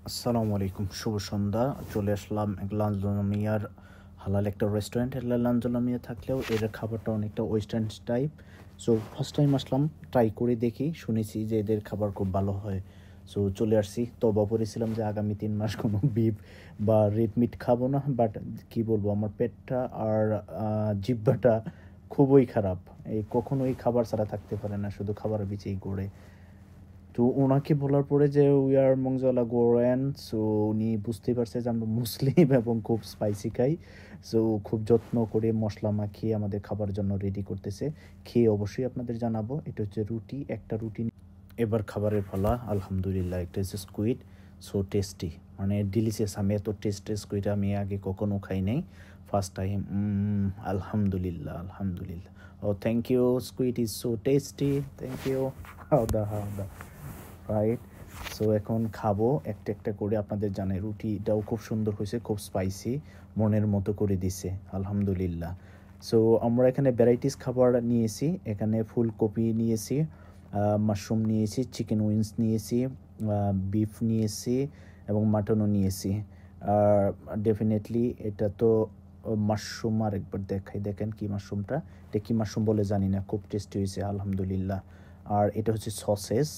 আসসালামু আলাইকুম, শুভ সন্ধ্যা। চলে আসলাম লাঞ্জনামিয়ার হালাল একটা রেস্টুরেন্ট। লাঞ্জনামিয়া থাকলেও এর খাবারটা অনেকটা western type. So first time আসলাম, ট্রাই করে দেখি। শুনেছি যে এদের খাবার খুব ভালো হয়। সো চলে আসছি, তবা পড়েছিলাম যে আগামী 3 মাস কোনো বিফ বা রেড মিট খাবো না। বাট কি বলবো, আমার পেটটা আর জিহ্বাটা খুবই খারাপ। এই কখনোই খাবার ছাড়া থাকতে পারে না, শুধু খাবারের পিছেই ঘোরে। তো ওনাকে বলার পরে যে উই আর মংজলা গোরেন, সো উনি বুঝতেই পারছে যে আমরা মুসলিম এবং খুব স্পাইসি খাই। সো খুব যত্ন করে মশলা মাখিয়ে আমাদের খাবার জন্য রেডি করতেছে। খেয়ে অবশ্যই আপনাদের জানাবো। এটা হচ্ছে রুটি, একটা রুটি। এবার খাবারের পালা। আলহামদুলিল্লাহ, একটা হচ্ছে স্কুইড। সো টেস্টি, মানে ডিলিশিয়াস। আমি এত টেস্টি স্কুইড আমি আগে কখনো খাই নাই, ফার্স্ট টাইম। আলহামদুলিল্লাহ, আলহামদুলিল্লাহ। ও thank you, squid is so tasty, thank you. হাওদা হাওদা, রাইট। সো এখন খাবো একটা একটা করে। আপনাদের জানাই রুটিটাও খুব সুন্দর হয়েছে, খুব স্পাইসি, মনের মতো করে দিছে, আলহামদুলিল্লাহ। সো আমরা এখানে ভ্যারাইটিস খাবার নিয়েছি। এখানে ফুলকপি নিয়েছি, মাশরুম নিয়েছি, চিকেন উইংস নিয়েছি, বিফ নিয়েছি এবং মাটনও নিয়েছি। আর ডেফিনেটলি এটা তো মাশরুম, আরেকবার দেখাই, দেখেন কি মাশরুমটা। এটা কি মাশরুম বলে জানি না, খুব টেস্টি হয়েছে, আলহামদুলিল্লাহ। আর এটা হচ্ছে সসেস।